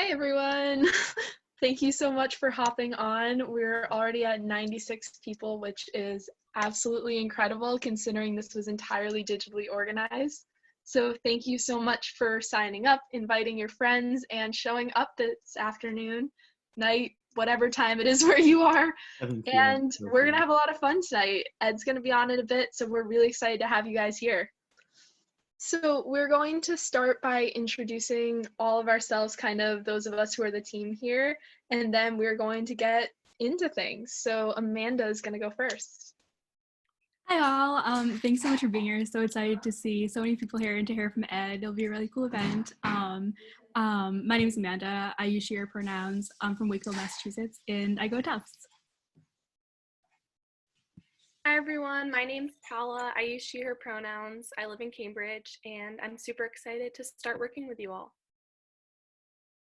Hi, everyone. Thank you so much for hopping on. We're already at 96 people, which is absolutely incredible considering this was entirely digitally organized. So thank you so much for signing up, inviting your friends, and showing up this afternoon, night, whatever time it is where you are. 7 p.m. And we're going to have a lot of fun tonight. Ed's going to be on in a bit, so we're really excited to have you guys here. So we're going to start by introducing all of ourselves, kind of those of us who are the team here, and then we're going to get into things. So Amanda is going to go first. Hi all, thanks so much for being here. So excited to see so many people here and to hear from Ed. It'll be a really cool event. My name is Amanda. I use she, her pronouns. I'm from Wakefield, Massachusetts, and I go Tufts. Hi everyone, my name's Paula. I use she, her pronouns. I live in Cambridge, and I'm super excited to start working with you all.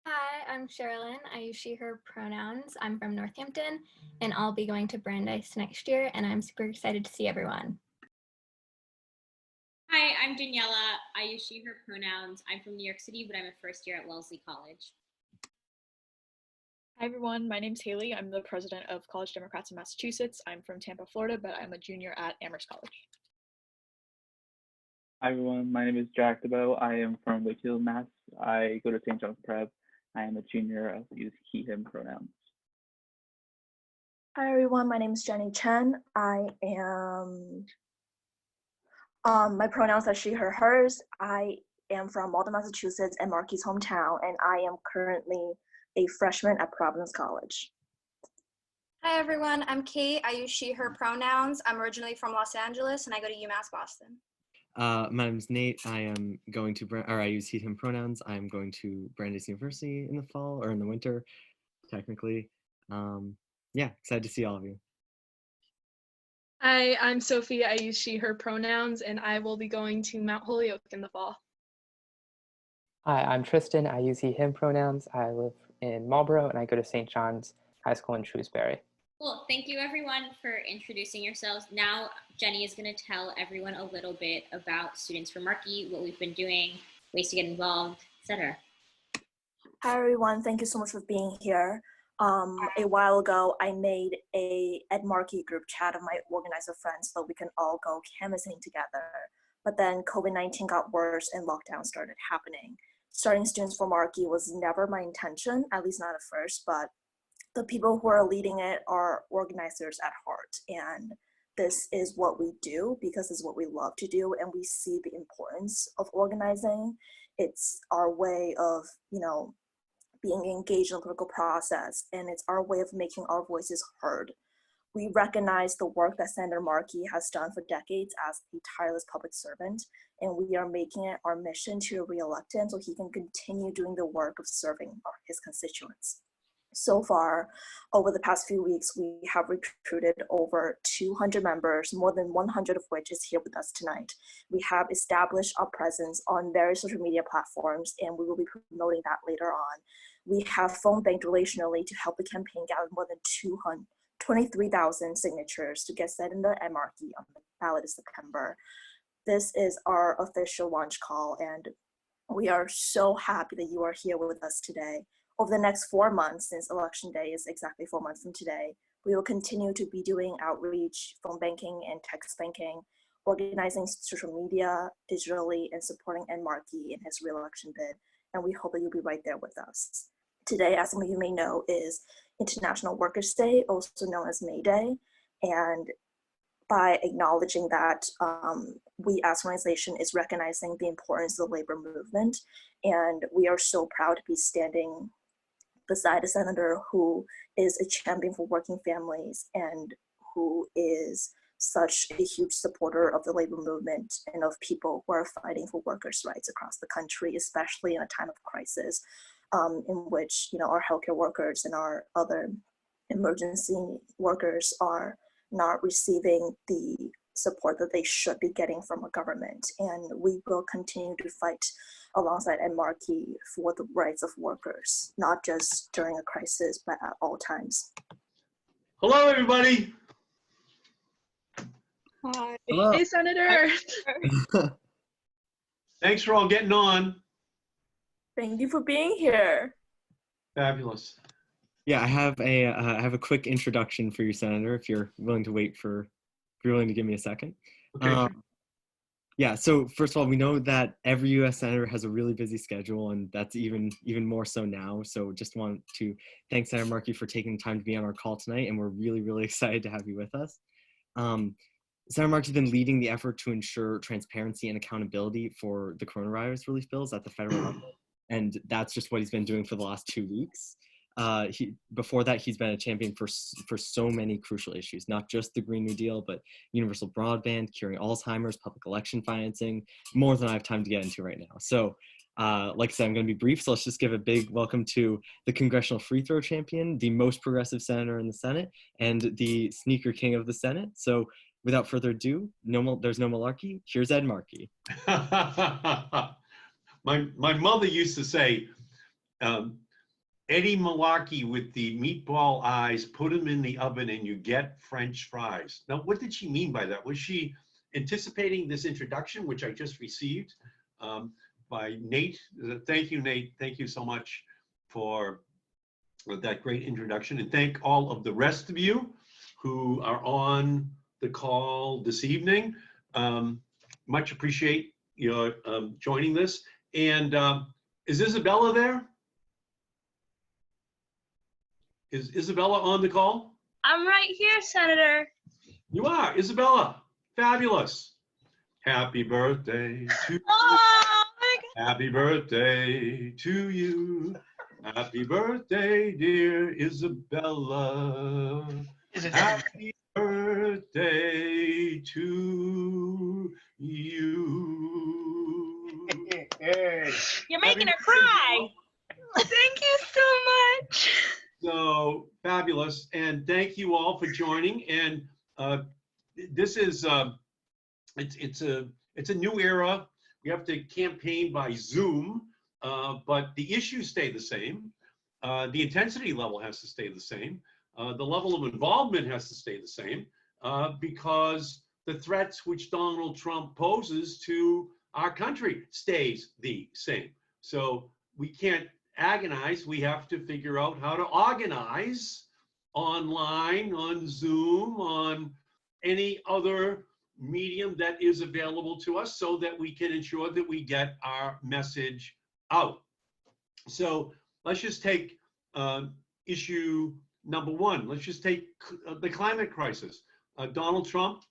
Hi, I'm Sherilyn. I use she, her pronouns. I'm from Northampton, and I'll be going to Brandeis next year, and I'm super excited to see everyone. Hi, I'm Daniela. I use she, her pronouns. I'm from New York City, but I'm a first year at Wellesley College. Hi everyone, my name's Haley. I'm the president of College Democrats in Massachusetts. I'm from Tampa, Florida, but I'm a junior at Amherst College. Hi everyone, my name is Jack DeBow. I am from Wakefield, Mass. I go to St. John's Prep. I am a junior. I use he, him pronouns. Hi everyone, my name is Jenny Chen. I am, my pronouns are she, her, hers. I am from Malden, Massachusetts, and Markey's hometown, and I am currently a freshman at Providence College. Hi everyone, I'm Kate. I use she, her pronouns. I'm originally from Los Angeles and I go to UMass Boston. My name's Nate. I am going to, I use he, him pronouns. I'm going to Brandeis University in the fall or in the winter, technically. Yeah, excited to see all of you. Hi, I'm Sophie. I use she, her pronouns, and I will be going to Mount Holyoke in the fall. Hi, I'm Tristan. I use he, him pronouns. I live in Marlborough and I go to St. John's High School in Shrewsbury. Cool. Thank you everyone for introducing yourselves. Now Jenny is going to tell everyone a little bit about Students for Markey, what we've been doing, ways to get involved, etc. Hi everyone, thank you so much for being here. A while ago, I made a Ed Markey group chat of my organizer friends so we can all go canvassing together. But then COVID-19 got worse and lockdown started happening. Starting Students for Markey was never my intention, at least not at first, but the people who are leading it are organizers at heart. And this is what we do because it's what we love to do, and we see the importance of organizing. It's our way of, being engaged in the political process, and it's our way of making our voices heard. We recognize the work that Senator Markey has done for decades as a tireless public servant, and we are making it our mission to re-elect him so he can continue doing the work of serving his constituents. So far, over the past few weeks, we have recruited over 200 members, more than 100 of which is here with us tonight. We have established our presence on various social media platforms, and we will be promoting that later on. We have phone banked relationally to help the campaign gather more than 23,000 signatures to get Senator Ed Markey on the ballot in September. This is our official launch call, and we are so happy that you are here with us today. Over the next 4 months, since Election Day is exactly 4 months from today, we will continue to be doing outreach, phone banking, and text banking, organizing social media digitally, and supporting Ed Markey in his re-election bid. And we hope that you'll be right there with us. Today, as some of you may know, is International Workers' Day, also known as May Day. And by acknowledging that, we as an organization is recognizing the importance of the labor movement. And we are so proud to be standing beside a senator who is a champion for working families and who is such a huge supporter of the labor movement and of people who are fighting for workers' rights across the country, especially in a time of crisis, in which our healthcare workers and our other emergency workers are not receiving the support that they should be getting from a government. And we will continue to fight alongside Ed Markey for the rights of workers, not just during a crisis, but at all times. Hello, everybody. Hi. Hello. Hey, Senator. Thanks for all getting on. Thank you for being here. Fabulous. Yeah, I have a quick introduction for you, Senator, if you're willing to wait for, if you're willing to give me a second. Okay, sure. Yeah, so first of all, we know that every US Senator has a really busy schedule, and that's even more so now. So just want to thank Senator Markey for taking the time to be on our call tonight, and we're really, really excited to have you with us. Senator Markey's been leading the effort to ensure transparency and accountability for the coronavirus relief bills at the federal level, and that's just what he's been doing for the last 2 weeks. Before that, he's been a champion for so many crucial issues, not just the Green New Deal, but universal broadband, curing Alzheimer's, public election financing, more than I have time to get into right now. So like I said, I'm going to be brief, so let's just give a big welcome to the congressional free throw champion, the most progressive senator in the Senate, and the sneaker king of the Senate. So without further ado, there's no malarkey. Here's Ed Markey. My mother used to say, Eddie Malarkey with the meatball eyes, put him in the oven and you get French fries. Now, what did she mean by that? Was she anticipating this introduction, which I just received by Nate? Thank you, Nate. Thank you so much for that great introduction. And thank all of the rest of you who are on the call this evening. Much appreciate your joining this. And is Isabella there? Is Isabella on the call? I'm right here, Senator. You are, Isabella. Fabulous. Happy birthday to you. Oh, my God. Happy birthday to you. Happy birthday, dear Isabella. Happy birthday to you. You're making her cry. Thank you so much. So fabulous, and thank you all for joining. And this is it's a new era. We have to campaign by Zoom, but the issues stay the same. The intensity level has to stay the same. The level of involvement has to stay the same because the threats which Donald Trump poses to our country stays the same. So we can't agonize. We have to figure out how to organize online, on Zoom, on any other medium that is available to us so that we can ensure that we get our message out. So let's just take issue number one. Let's just take the climate crisis. Donald Trump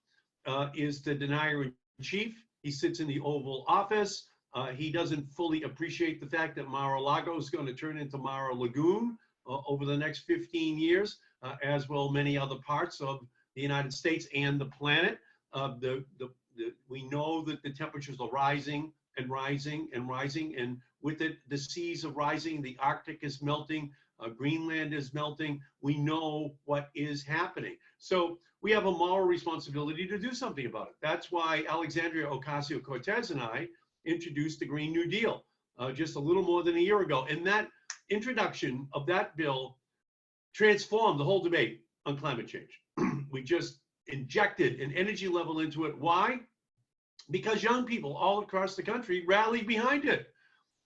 is the denier in chief. He sits in the Oval Office. He doesn't fully appreciate the fact that Mar-a-Lago is going to turn into Mara Lagoon over the next 15 years, as will many other parts of the United States and the planet. We know that the temperatures are rising and rising and rising, and with it, the seas are rising, the Arctic is melting, Greenland is melting. We know what is happening. So we have a moral responsibility to do something about it. That's why Alexandria Ocasio-Cortez and I introduced the Green New Deal just a little more than a year ago. And that introduction of that bill transformed the whole debate on climate change. We just injected an energy level into it. Why? Because young people all across the country rallied behind it,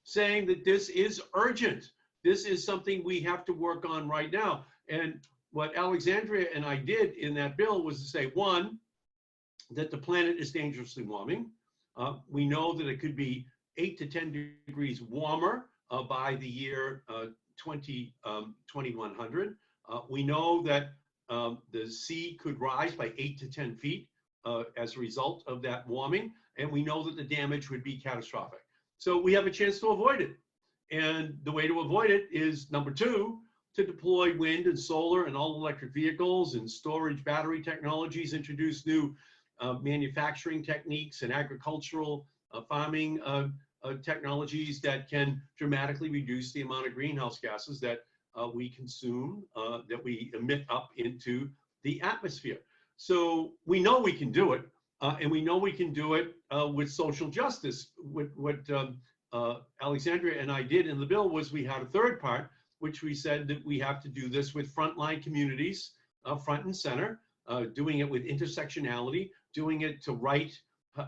saying that this is urgent. This is something we have to work on right now. And what Alexandria and I did in that bill was to say, one, that the planet is dangerously warming. We know that it could be 8 to 10 degrees warmer by the year 2100. We know that the sea could rise by 8 to 10 feet as a result of that warming, and we know that the damage would be catastrophic. So we have a chance to avoid it. And the way to avoid it is, number two, to deploy wind and solar and all electric vehicles and storage battery technologies, introduce new manufacturing techniques and agricultural farming technologies that can dramatically reduce the amount of greenhouse gases that we consume, that we emit up into the atmosphere. So we know we can do it, and we know we can do it with social justice. What Alexandria and I did in the bill was we had a third part, which we said that we have to do this with frontline communities front and center, doing it with intersectionality, doing it to right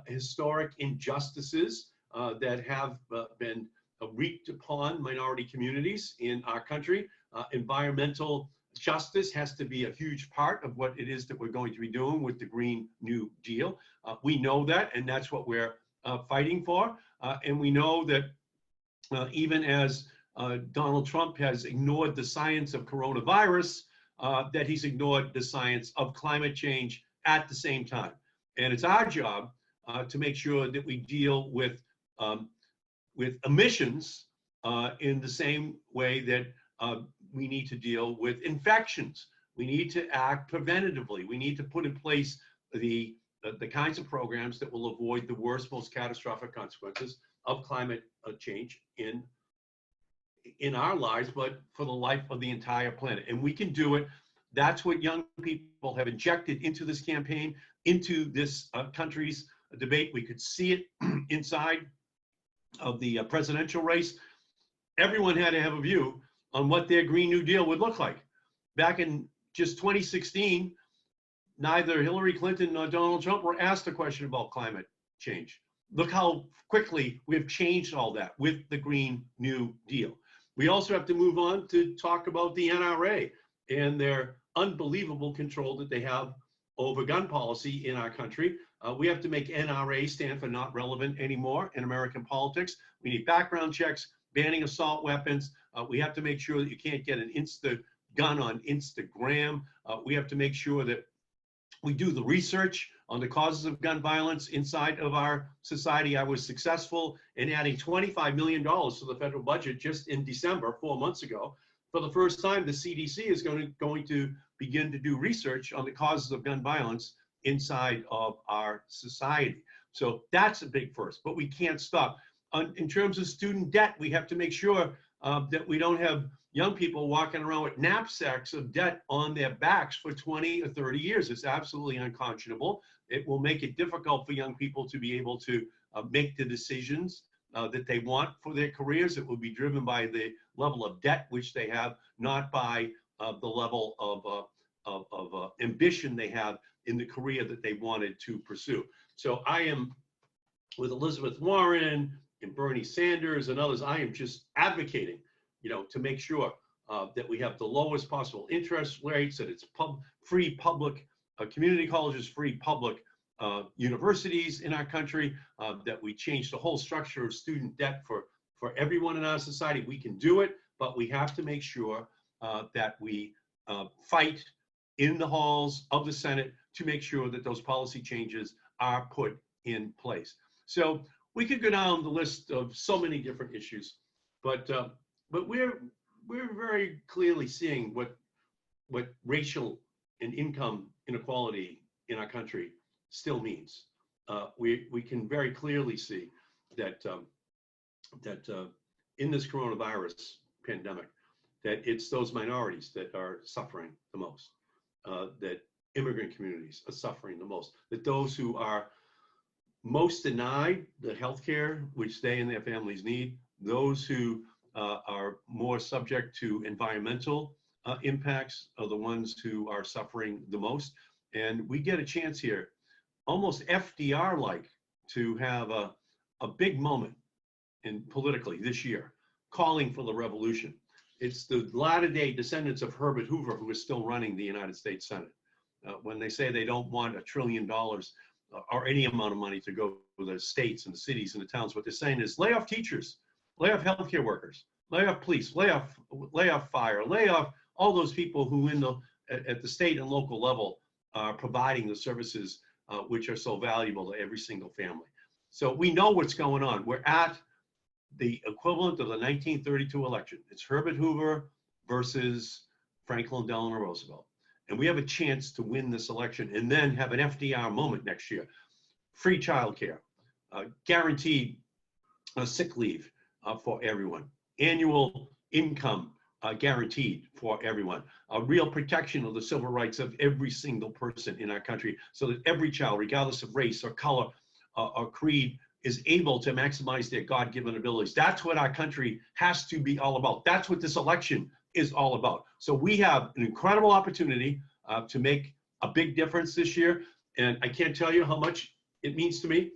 historic injustices that have been wreaked upon minority communities in our country. Environmental justice has to be a huge part of what it is that we're going to be doing with the Green New Deal. We know that, and that's what we're fighting for. And we know that even as Donald Trump has ignored the science of coronavirus, that he's ignored the science of climate change at the same time. And it's our job to make sure that we deal with emissions in the same way that we need to deal with infections. We need to act preventatively. We need to put in place the kinds of programs that will avoid the worst, most catastrophic consequences of climate change in our lives, but for the life of the entire planet. And we can do it. That's what young people have injected into this campaign, into this country's debate. We could see it inside of the presidential race. Everyone had to have a view on what their Green New Deal would look like. Back in just 2016, neither Hillary Clinton nor Donald Trump were asked a question about climate change. Look how quickly we've changed all that with the Green New Deal. We also have to move on to talk about the NRA and their unbelievable control that they have over gun policy in our country. We have to make NRA stand for not relevant anymore in American politics. We need background checks, banning assault weapons. We have to make sure that you can't get an gun on Instagram. We have to make sure that we do the research on the causes of gun violence inside of our society. I was successful in adding $25 million to the federal budget just in December, 4 months ago. For the first time, the CDC is going to begin to do research on the causes of gun violence inside of our society. So that's a big first, but we can't stop. In terms of student debt, we have to make sure that we don't have young people walking around with knapsacks of debt on their backs for 20 or 30 years. It's absolutely unconscionable. It will make it difficult for young people to be able to make the decisions that they want for their careers. It will be driven by the level of debt which they have, not by the level of ambition they have in the career that they wanted to pursue. So I am, with Elizabeth Warren and Bernie Sanders and others, I am just advocating, to make sure that we have the lowest possible interest rates, that it's free public community colleges, free public universities in our country, that we change the whole structure of student debt for everyone in our society. We can do it, but we have to make sure that we fight in the halls of the Senate to make sure that those policy changes are put in place. So we could go down the list of so many different issues, but we're very clearly seeing what racial and income inequality in our country still means. We can very clearly see that in this coronavirus pandemic, that it's those minorities that are suffering the most, that immigrant communities are suffering the most, that those who are most denied the health care which they and their families need, those who are more subject to environmental impacts are the ones who are suffering the most. And we get a chance here, almost FDR-like, to have a big moment politically this year, calling for the revolution. It's the latter-day descendants of Herbert Hoover who are still running the United States Senate. When they say they don't want $1 trillion or any amount of money to go to the states and the cities and the towns, what they're saying is lay off teachers, lay off healthcare workers, lay off police, lay off fire, lay off all those people who at the state and local level are providing the services which are so valuable to every single family. So we know what's going on. We're at the equivalent of the 1932 election. It's Herbert Hoover versus Franklin Delano Roosevelt. And we have a chance to win this election and then have an FDR moment next year. Free childcare, guaranteed sick leave for everyone, annual income guaranteed for everyone, a real protection of the civil rights of every single person in our country so that every child, regardless of race or color or creed, is able to maximize their God-given abilities. That's what our country has to be all about. That's what this election is all about. So we have an incredible opportunity to make a big difference this year. And I can't tell you how much it means to me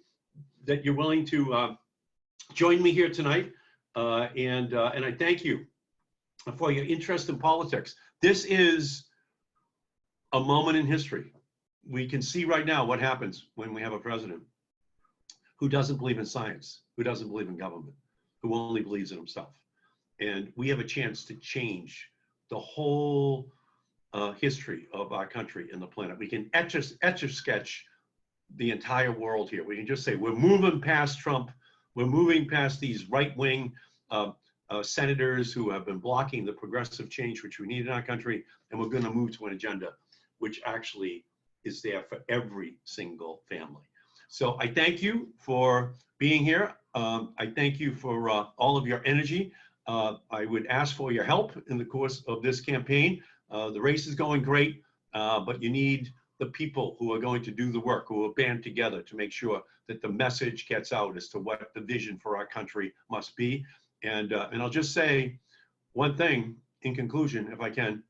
that you're willing to join me here tonight and I thank you for your interest in politics. This is a moment in history. We can see right now what happens when we have a president who doesn't believe in science, who doesn't believe in government, who only believes in himself. And we have a chance to change the whole history of our country and the planet. We can etch a sketch the entire world here. We can just say, we're moving past Trump. We're moving past these right-wing senators who have been blocking the progressive change which we need in our country. And we're going to move to an agenda which actually is there for every single family. So I thank you for being here. I thank you for all of your energy. I would ask for your help in the course of this campaign. The race is going great, but you need the people who are going to do the work, who will band together to make sure that the message gets out as to what the vision for our country must be. And I'll just say one thing in conclusion, if I can.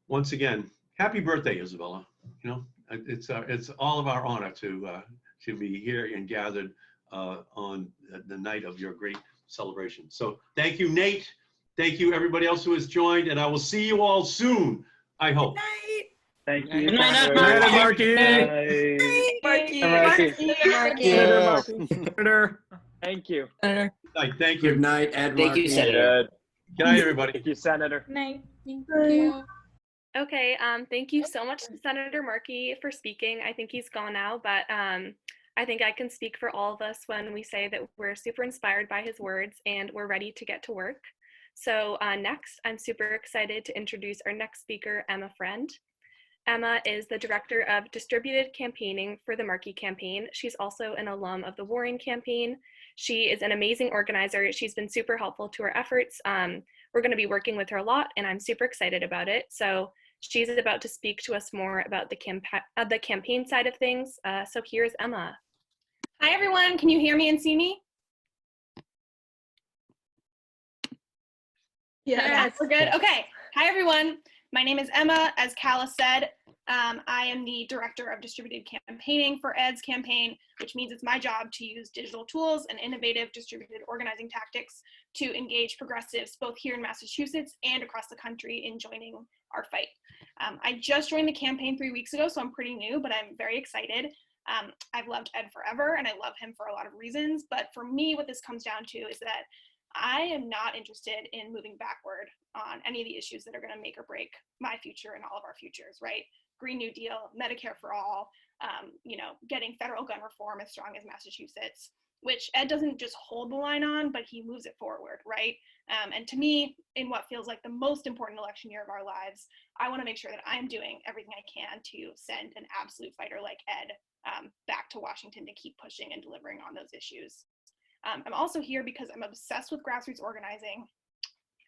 Once again, happy birthday, Isabella. You know, it's all of our honor to be here and gathered on the night of your great celebration. So thank you, Nate. Thank you, everybody else who has joined, and I will see you all soon, I hope. Good night. Thank you. Good night, Senator. Markey. Markey. Senator. Thank you. Thank you. Good night, Ed Markey. Thank you, Senator. Good night, everybody. Thank you, Senator. Night. Thank you. Okay, thank you so much, Senator Markey, for speaking. I think he's gone now, but I think I can speak for all of us when we say that we're super inspired by his words and we're ready to get to work. So next, I'm super excited to introduce our next speaker, Emma Friend. Emma is the Director of Distributed Campaigning for the Markey campaign. She's also an alum of the Warren campaign. She is an amazing organizer. She's been super helpful to our efforts. We're going to be working with her a lot, and I'm super excited about it. So she's about to speak to us more about the campaign side of things. So here's Emma. Hi, everyone. Can you hear me and see me? Yes. We're good. Okay. Hi, everyone. My name is Emma. As Calla said, I am the Director of Distributed Campaigning for Ed's campaign, which means it's my job to use digital tools and innovative distributed organizing tactics to engage progressives both here in Massachusetts and across the country in joining our fight. I just joined the campaign 3 weeks ago, so I'm pretty new, but I'm very excited. I've loved Ed forever, and I love him for a lot of reasons, but for me, what this comes down to is that I am not interested in moving backward on any of the issues that are going to make or break my future and all of our futures, right? Green New Deal, Medicare for all, getting federal gun reform as strong as Massachusetts, which Ed doesn't just hold the line on, but he moves it forward, right? And to me, in what feels like the most important election year of our lives, I want to make sure that I'm doing everything I can to send an absolute fighter like Ed back to Washington to keep pushing and delivering on those issues. I'm also here because I'm obsessed with grassroots organizing,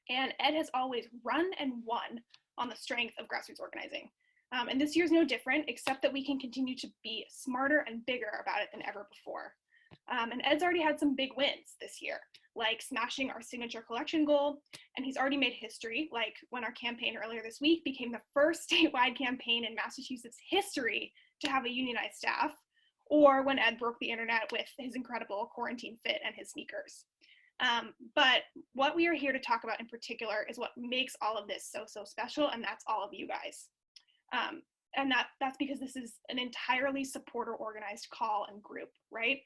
and Ed has always run and won on the strength of grassroots organizing. And this year's no different, except that we can continue to be smarter and bigger about it than ever before. And Ed's already had some big wins this year, like smashing our signature collection goal, and he's already made history, like when our campaign earlier this week became the first statewide campaign in Massachusetts history to have a unionized staff, or when Ed broke the internet with his incredible quarantine fit and his sneakers. But what we are here to talk about in particular is what makes all of this so special, and that's all of you guys. And that's because this is an entirely supporter organized call and group, right?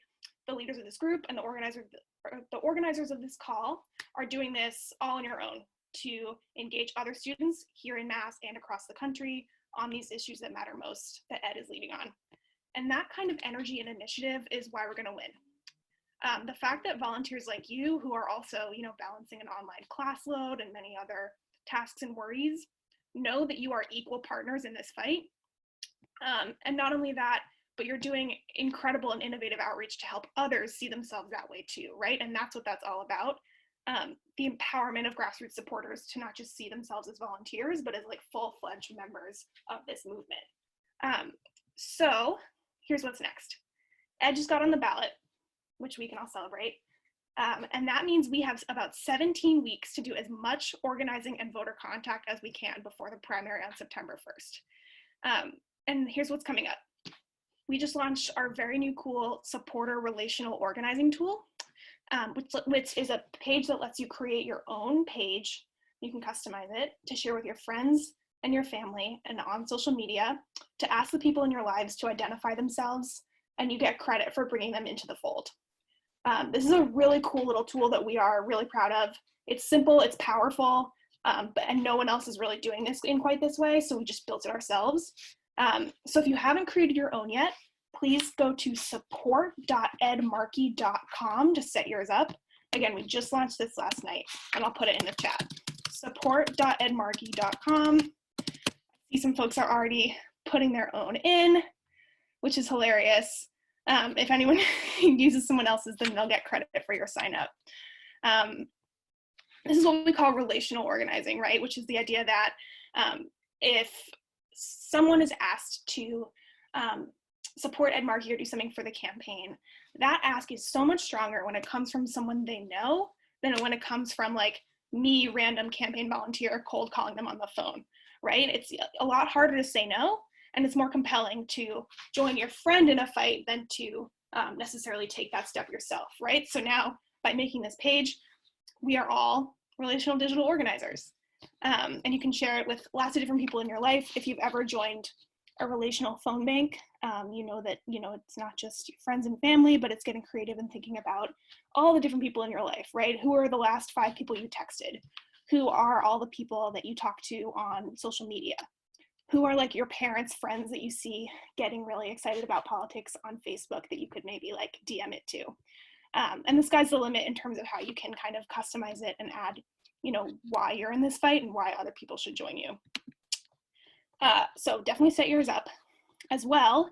The leaders of this group and the organizers of this call are doing this all on your own to engage other students here in Mass and across the country on these issues that matter most that Ed is leading on. And that kind of energy and initiative is why we're going to win. The fact that volunteers like you, who are also, balancing an online class load and many other tasks and worries, know that you are equal partners in this fight. And not only that, but you're doing incredible and innovative outreach to help others see themselves that way too, right? And that's what that's all about. The empowerment of grassroots supporters to not just see themselves as volunteers, but as like full-fledged members of this movement. So here's what's next. Ed just got on the ballot, which we can all celebrate. And that means we have about 17 weeks to do as much organizing and voter contact as we can before the primary on September 1st. And here's what's coming up. We just launched our very new cool supporter relational organizing tool. which is a page that lets you create your own page. You can customize it to share with your friends and your family and on social media, to ask the people in your lives to identify themselves, and you get credit for bringing them into the fold. This is a really cool little tool that we are really proud of. It's simple, it's powerful, and no one else is really doing this in quite this way, so we just built it ourselves. So if you haven't created your own yet, please go to support.edmarkey.com to set yours up. Again, we just launched this last night, and I'll put it in the chat. Support.edmarkey.com. I see some folks are already putting their own in, which is hilarious. If anyone uses someone else's, then they'll get credit for your sign up. This is what we call relational organizing, right? Which is the idea that if someone is asked to support Ed Markey or do something for the campaign, that ask is so much stronger when it comes from someone they know than when it comes from like me, random campaign volunteer, cold calling them on the phone, right? It's a lot harder to say no, and it's more compelling to join your friend in a fight than to necessarily take that step yourself, right? So now, by making this page, we are all relational digital organizers. And you can share it with lots of different people in your life. If you've ever joined a relational phone bank, you know that, it's not just your friends and family, but it's getting creative and thinking about all the different people in your life, right? Who are the last 5 people you texted? Who are all the people that you talk to on social media? Who are like your parents' friends that you see getting really excited about politics on Facebook that you could maybe like DM it to? And the sky's the limit in terms of how you can kind of customize it and add, why you're in this fight and why other people should join you. So definitely set yours up as well.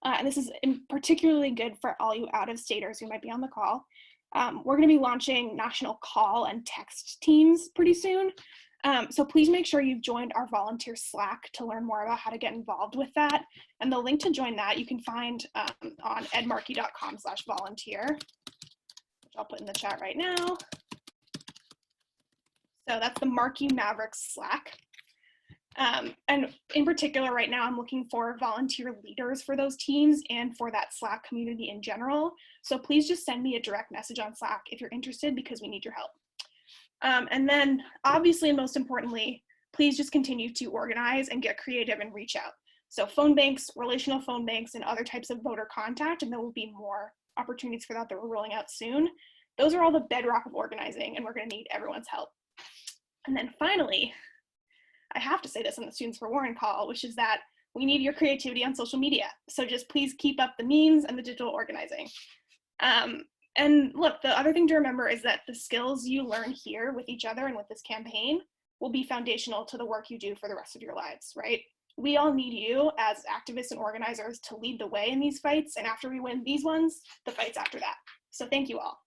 And this is particularly good for all you out-of-staters who might be on the call. We're going to be launching national call and text teams pretty soon. So please make sure you've joined our volunteer Slack to learn more about how to get involved with that. And the link to join that you can find on edmarkey.com/volunteer, which I'll put in the chat right now. So that's the Markey Mavericks Slack. And in particular, right now, I'm looking for volunteer leaders for those teams and for that Slack community in general. So please just send me a direct message on Slack if you're interested, because we need your help. And then obviously, and most importantly, please just continue to organize and get creative and reach out. So phone banks, relational phone banks, and other types of voter contact, and there will be more opportunities for that we're rolling out soon. Those are all the bedrock of organizing, and we're going to need everyone's help. And then finally, I have to say this on the Students for Warren call, which is that we need your creativity on social media. So just please keep up the memes and the digital organizing. And look, the other thing to remember is that the skills you learn here with each other and with this campaign will be foundational to the work you do for the rest of your lives, right? We all need you as activists and organizers to lead the way in these fights. And after we win these ones, the fights after that. So thank you all.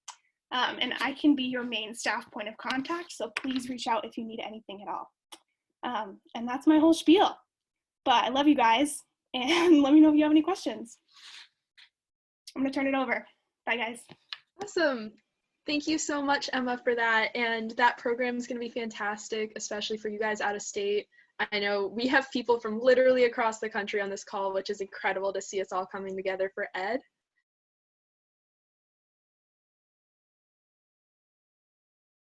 And I can be your main staff point of contact. So please reach out if you need anything at all. And that's my whole spiel. But I love you guys. And let me know if you have any questions. I'm going to turn it over. Bye, guys. Awesome. Thank you so much, Emma, for that. And that program is going to be fantastic, especially for you guys out of state. I know we have people from literally across the country on this call, which is incredible to see us all coming together for Ed.